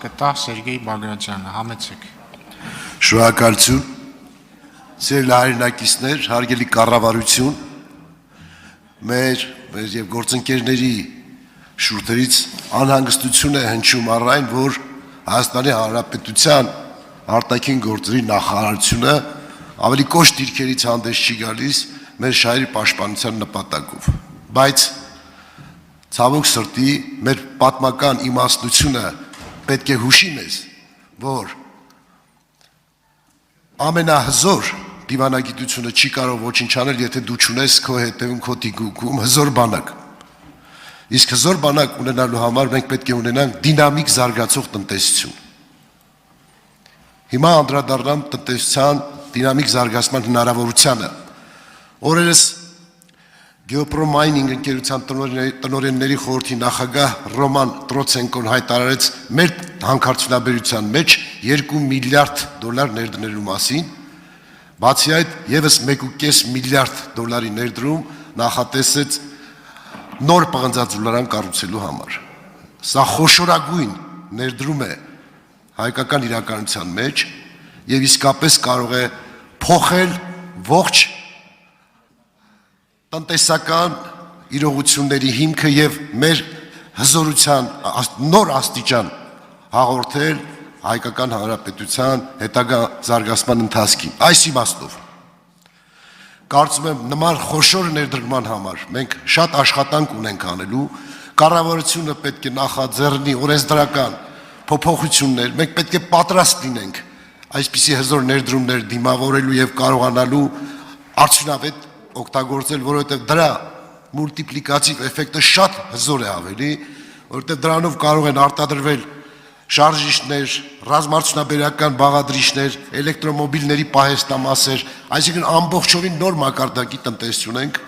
Կտա Սերգեյ Բագրատյանը, համեցեք։ Շնորհակալություն, ձեր լայրնակիցներ, հարգելի կառավարություն, մեր եւ գործընկերների շուրթերից անհանգստություն է հնչում առ այն, որ Հայաստանի Հանրապետության արտաքին գործերի նախարարությունը ավելի կոշտ դիրքերից հանդես չի գալիս մեր շահերի պաշտպանության նպատակով, բայց ցավոք սրտի մեր պատմական իմաստնությունը պետք է հուշի մեզ, որ ամենահզոր դիվանագիտությունը չի կարող ոչնչանել, եթե դու չունես քո հետևում քո թիկունքում հզոր բանակ։ Իսկ հզոր բանակ ունենալու համար մենք պետք է ունենանք դինամիկ զարգացող տնտեսություն։ Հիմա անդրադառնամ տնտեսության դինամիկ զարգացման հնարավորությանը։ Օրերս Գեոպրոմայնինգ ընկերության տնօրենների խորհրդի նախագահ Ռոման Տրոցենկոն հայտարարեց մեր հանքարդյունաբերության մեջ 2 միլիարդ դոլար ներդնելու մասին, բացի այդ եւս 1.5 միլիարդ դոլարի ներդրում նախատեսեց նոր պղնձաձուլարան կառուցելու համար։ Սա խոշորագույն ներդրում է հայկական իրականության մեջ եւ իսկապես կարող է փոխել ողջ տնտեսական իրողությունների հիմքը եւ մեր հզորության նոր աստիճան հաղորդել հայկական հանրապետության հետագա զարգացման ընթացքին։ Այս իմաստով կարծում եմ նման խոշոր ներդրման համար մենք շատ աշխատանք ունենք անելու, կառավարությունը պետք է նախաձեռնի օրենսդրական փոփոխություններ, մենք պետք է պատրաստ լինենք այսպիսի հզոր ներդրումներ դիմավորելու եւ կարողանալու արդյունավետ օգտագործել, որովհետև դրա մուլտիպլիկատիվ էֆեկտը շատ հզոր է ավելի, որովհետև դրանով կարող են արտադրվել շարժիչներ, ռազմարդյունաբերական բաղադրիչներ, էլեկտրոմոբիլների պահեստամասեր, այսինքն ամբողջովին նոր մակարդակի տնտեսություն ենք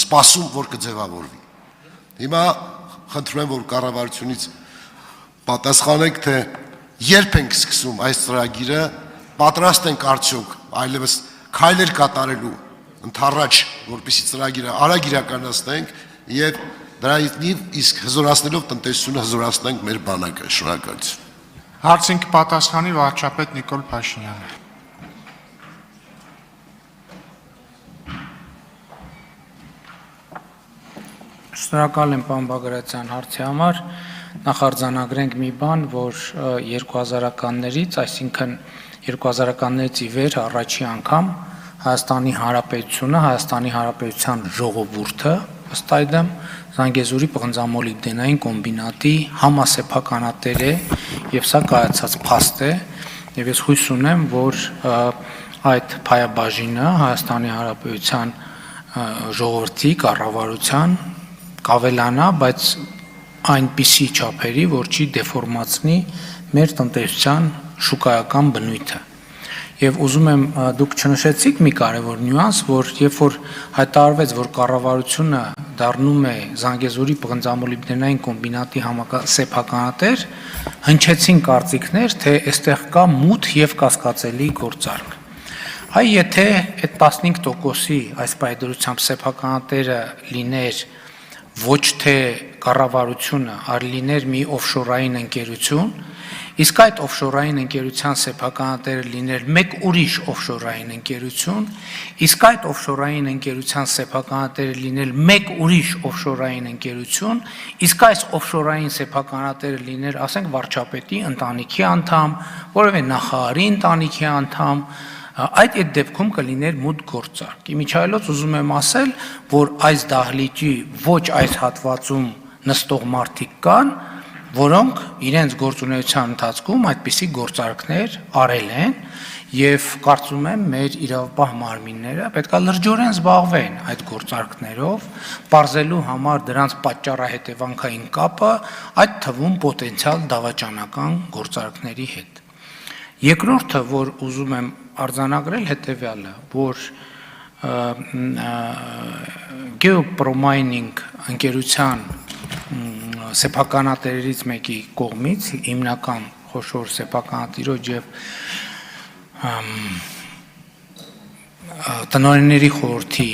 սպասում, որ կձևավորվի։ Հիմա խնդրում եմ, որ կառավարությունից պատասխանեք, թե երբ ենք սկսում այս ծրագիրը, պատրաստ ենք արդյոք այլևս քայլեր կատարելու ընդառաջ, որպեսզի ծրագիրը արագ իրականացնենք եւ դրանից իսկ հզորացնելով տնտեսությունը հզորացնենք մեր բանակը։ Շնորհակալություն։ Հարցին կպատասխանի վարչապետ Նիկոլ Փաշինյանը։ Շնորհակալ եմ պարոն Բագրատյան հարցի համար։ Նախարձանագրենք մի բան, որ 2000-ականներից, այսինքն 2000-ականներից ի վեր առաջի անգամ Հայաստանի Հանրապետությունը, Հայաստանի Հանրապետության ժողովուրդը, ըստ այդմ Զանգեզուրի պղնձամոլիբդենային կոմբինատի համասեփականատեր է եւ սա կայացած փաստ է եւ ես հույս ունեմ, որ այդ փայաբաժինը Հայաստանի Հանրապետության ժողովրդի կառավարության կավելանա, բայց այնպիսի չափերի, որ չի դեֆորմացնի մեր տնտեսության շուկայական բնույթը։ Եվ ուզում եմ դուք չնշեցիք մի կարևոր նյուանս, որ երբ որ հայտարարվեց, որ կառավարությունը դառնում է Զանգեզուրի պղնձամոլիբդենային կոմբինատի համասեփականատեր, հնչեցին կարծիքներ, թե այստեղ կա մութ եւ կասկածելի գործարք։ Այ եթե այդ 15%-ի այս պայդրությամբ սեփականատերը լիներ ոչ թե կառավարությունը, այլ լիներ մի օֆշորային ընկերություն, իսկ այդ օֆշորային ընկերության սեփականատերը լիներ մեկ ուրիշ օֆշորային ընկերություն, իսկ այդ օֆշորային ընկերության սեփականատերը լիներ մեկ ուրիշ օֆշորային ընկերություն, իսկ այս օֆշորային սեփականատերը լիներ, ասենք, վարչապետի ընտանիքի անդամ, որևէ նախարարի ընտանիքի անդամ, այդ դեպքում կլիներ մութ գործարք։ Իմիջիայլոց ուզում եմ ասել, որ այս դահլիճի ոչ այս հատվածում նստող մարդիկ կան, որոնք իրենց գործունեության ընթացքում այդպիսի գործարքներ արել են եւ կարծում եմ մեր իրավապահ մարմինները պետքա լրջորեն զբաղվեն այդ գործարքներով, բարձելու համար դրանց պատճառահետևանքային կապը, այդ թվում պոտենցիալ դավաճանական գործարքների հետ։ Երկրորդը, որ ուզում եմ արձանագրել, հետեւյալը, որ Գեոպրոմայնինգ ընկերության սեփականատերերից մեկի կողմից հիմնական խոշոր սեփականատիրոջ եւ տնօրենների խորհրդի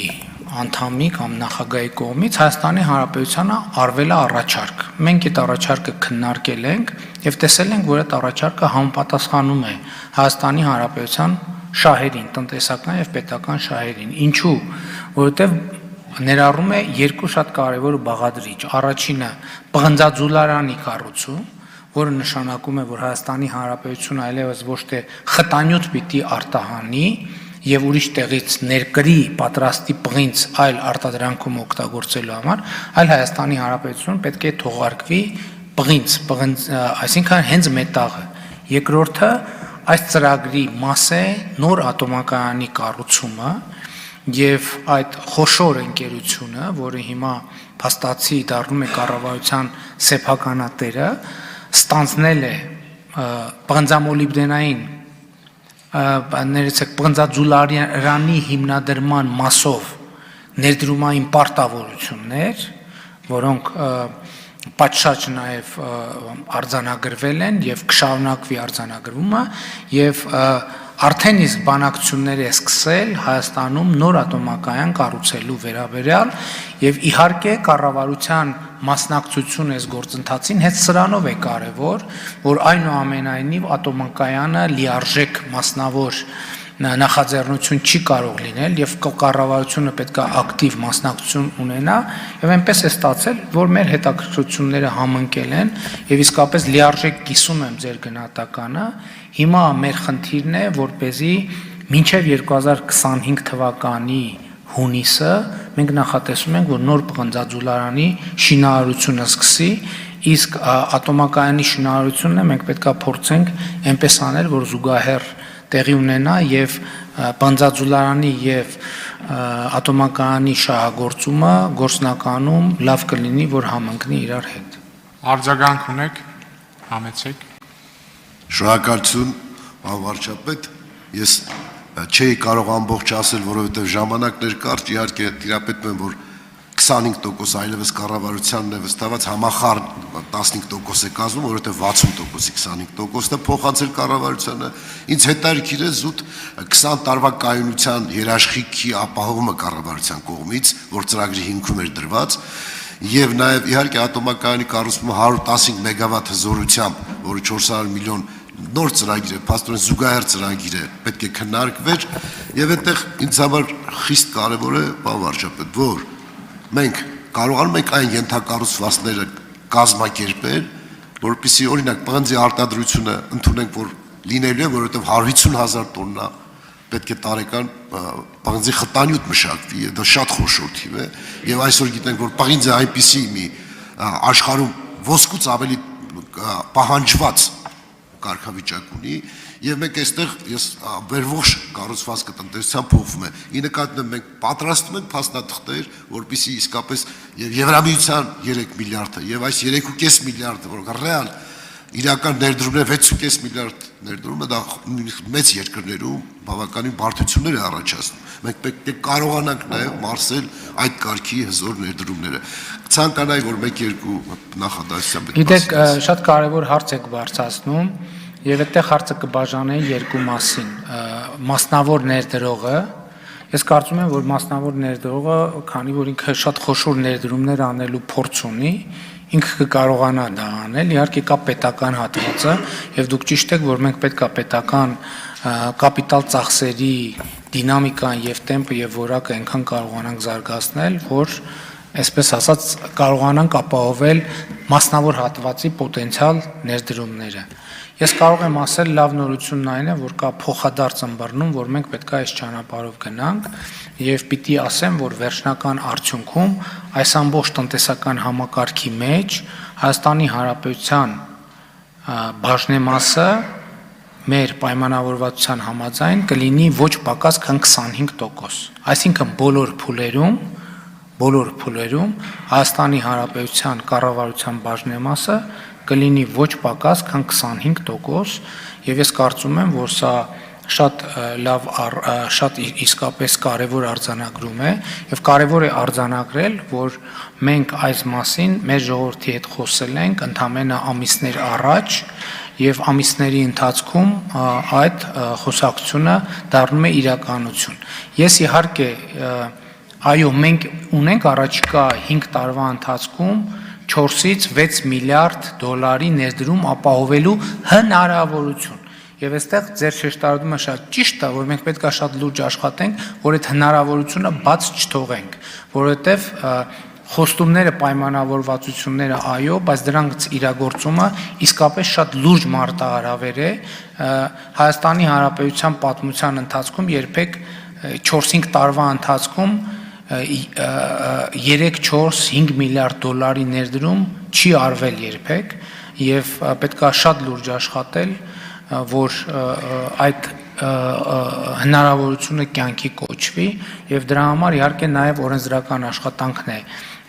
անդամի կամ նախագահի կողմից Հայաստանի Հանրապետությանը արվել է առաջարկ։ Մենք այդ առաջարկը քննարկել ենք եւ տեսել ենք, որ այդ առաջարկը համապատասխանում է Հայաստանի Հանրապետության շահերին, տնտեսական եւ պետական շահերին։ Ինչու՞, որովհետեւ ներառում է երկու շատ կարևոր բաղադրիչ։ Առաջինը պղնձաձուլարանի կառուցում, որը նշանակում է, որ Հայաստանի Հանրապետությունը այլևս ոչ թե խտանյութ պիտի արտահանի եւ ուրիշ տեղից ներկրի պատրաստի պղինձ այլ արտադրանքում օգտագործելու համար, այլ Հայաստանի Հանրապետությունը պետք է թողարկվի պղինձ, այսինքն հենց մետաղը։ Երկրորդը այս ծրագրի մաս է նոր ատոմակայանի կառուցումը եւ այդ խոշոր ընկերությունը, որը հիմա փաստացի դառնում է կառավարության սեփականատերը, ստանձնել է պղնձամոլիբդենային պղնձաձուլարանի հիմնադրման մասով ներդրումային պարտավորություններ, որոնք պատշաճ նաև արձանագրվել են եւ կշարունակվի արձանագրումը եւ արդեն իսկ բանակցություններ է սկսել Հայաստանում նոր ատոմակայան կառուցելու վերաբերյալ եւ իհարկե կառավարության մասնակցություն այս գործընթացին հենց սրանով է կարևոր, որ այնուամենայնիվ ատոմակայանը լիարժեք մասնավոր նախաձեռնություն չի կարող լինել եւ կառավարությունը պետք է ակտիվ մասնակցություն ունենա եւ այնպես է ստացել, որ մեր հետաքրքրությունները համընկել են եւ իսկապես լիարժեք կիսում եմ ձեր գնահատականը։ Հիմա մեր խնդիրն է, որպեսզի մինչև 2025 թվականի հունիսը մենք նախատեսում ենք, որ նոր պղնձաձուլարանի շինարարությունը սկսի, իսկ ատոմակայանի շինարարությունը մենք պետք է փորձենք այնպես անել, որ զուգահեռ տեղի ունենա եւ պղնձաձուլարանի եւ ատոմակայանի շահագործումը գործնականում լավ կլինի, որ համընկնի իրար հետ։ Արձագանք ունեք, համեցեք։ Շնորհակալություն, պարոն վարչապետ, ես չէի կարող ամբողջ ասել, որովհետև ժամանակներ կարճ, իհարկե տիրապետում եմ, որ 25% այլևս կառավարությանն է վստահված, համախառն 15% է կազմում, որովհետև 60%-ի 25%-ը փոխանցել կառավարությանը։ Ինձ հետաքրքիր է զուտ 20 տարվա կայունության երաշխիքի ապահովումը կառավարության կողմից, որ ծրագրի հիմքում էր դրված, եւ նաեւ իհարկե ատոմակայանի կառուցումը 115 մեգավատ հզորությամբ, որը 400 միլիոն նոր ծրագիր է, փաստորեն զուգահեռ ծրագիր է, պետք է քննարկվեր եւ այդտեղ ինձ համար խիստ կարեւոր է, պարոն վարչապետ, որ մենք կարողանում ենք այն ենթակառուցվածքները կազմակերպել, որպեսզի օրինակ պղնձի արտադրությունը ընդունենք, որ լինելու է, որովհետեւ 150,000 տոննա պետք է տարեկան պղնձի խտանյութ մշակվի, դա շատ խոշոր թիվ է, եւ այսօր գիտենք, որ պղինձը այնպիսի մի աշխարհում ոսկուց ավելի պահանջված կարգավիճակ ունի, եւ մենք այստեղ ես վերողջ կառուցվածքը տնտեսության փոխվում է։ Ի նկատի ունեմ մենք պատրաստում ենք փաստաթղթեր, որպեսզի իսկապես եւ Եվրամիության 3 միլիարդը եւ այս 3.5 միլիարդը, որոնք ռեալ իրական ներդրումն է 6.5 միլիարդ ներդրումը, դա մեծ երկրներում բավականին բարդություններ է առաջացնում։ Մենք պետք է կարողանանք նաեւ մարսել այդ կարգի հզոր ներդրումները։ Ցանկանայի, որ 1-2 նախադասության պետք է։ Գիտեք, շատ կարևոր հարց եք բարձրացնում եւ այդտեղ հարցը կբաժանեի երկու մասին։ Մասնավոր ներդրողը, ես կարծում եմ, որ մասնավոր ներդրողը, քանի որ ինքը շատ խոշոր ներդրումներ անելու փորձ ունի, ինքը կկարողանա դա անել, իհարկե կա պետական հատվածը եւ դուք ճիշտ եք, որ մենք պետք է պետական կապիտալ ծախսերի դինամիկան եւ տեմպը եւ որակը այնքան կարողանանք զարգացնել, որ այսպես ասած կարողանանք ապահովել մասնավոր հատվածի պոտենցիալ ներդրումները։ Ես կարող եմ ասել լավ նորությունն այն է, որ կա փոխադարձ ըմբռնում, որ մենք պետք է այս ճանապարհով գնանք եւ պիտի ասեմ, որ վերջնական արդյունքում այս ամբողջ տնտեսական համակարգի մեջ Հայաստանի Հանրապետության բաժնեմասը մեր պայմանավորվածության համաձայն կլինի ոչ պակաս քան 25%։ Այսինքն բոլոր փուլերում Հայաստանի Հանրապետության կառավարության բաժնեմասը կլինի ոչ պակաս քան 25% եւ ես կարծում եմ, որ սա շատ լավ, շատ իսկապես կարևոր արձանագրում է եւ կարևոր է արձանագրել, որ մենք այս մասին մեր ժողովրդի հետ խոսել ենք ընդամենը ամիսներ առաջ եւ ամիսների ընթացքում այդ խոսակցությունը դառնում է իրականություն։ Ես իհարկե այո, մենք ունենք առաջիկա 5 տարվա ընթացքում 4-ից 6 միլիարդ դոլարի ներդրում ապահովելու հնարավորություն։ Եվ այստեղ ձեր շեշտարարումը շատ ճիշտ է, որ մենք պետք է շատ լուրջ աշխատենք, որ այդ հնարավորությունը բաց չթողենք, որովհետև խոստումները, պայմանավորվածությունները այո, բայց դրանց իրագործումը իսկապես շատ լուրջ մարտահրավեր է։ Հայաստանի Հանրապետության պատմության ընթացքում երբեք 4-5 տարվա ընթացքում 3-4-5 միլիարդ դոլարի ներդրում չի արվել երբեք եւ պետք է շատ լուրջ աշխատել, որ այդ հնարավորությունը կյանքի կոչվի եւ դրա համար իհարկե նաեւ օրենսդրական աշխատանքն է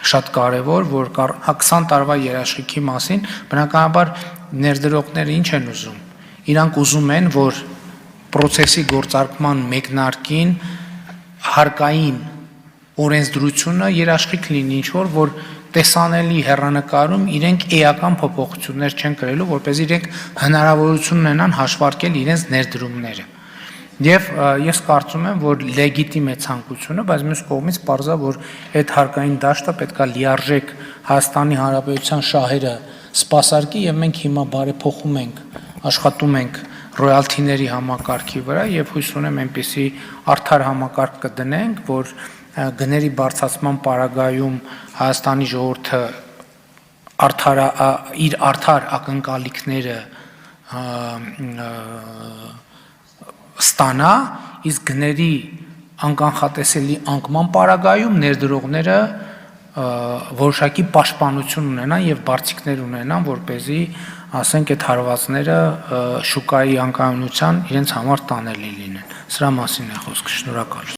շատ կարևոր, որ 20 տարվա երաշխիքի մասին բնականաբար ներդրողները ինչ են ուզում։ Իրանք ուզում են, որ process-ի գործարկման մեկնարկին հարկային օրենսդրությունը երաշխիք լինի ինչ որ տեսանելի հեռանկարում իրենք էական փոփոխություններ չեն կրելու, որպեսզի իրենք հնարավորություն ունենան հաշվարկել իրենց ներդրումները։ Եվ ես կարծում եմ, որ լեգիտիմ է ցանկությունը, բայց մյուս կողմից պարզ է, որ այդ հարկային դաշտը պետք է լիարժեք Հայաստանի Հանրապետության շահերը սպասարկի եւ մենք հիմա բարեփոխում ենք, աշխատում ենք ռոյալթիների համակարգի վրա եւ հույս ունեմ այնպիսի արդար համակարգ կդնենք, որ գների բարձրացման պարագայում Հայաստանի ժողովուրդը իր արդար ակնկալիքները ստանա, իսկ գների անկանխատեսելի անկման պարագայում ներդրողները որոշակի պաշտպանություն ունենան եւ բարձիկներ ունենան, որպեսզի ասենք այդ հարվածները շուկայի անկայունության իրենց համար տանելի լինեն։ Սրա մասին է խոսքը։ Շնորհակալ։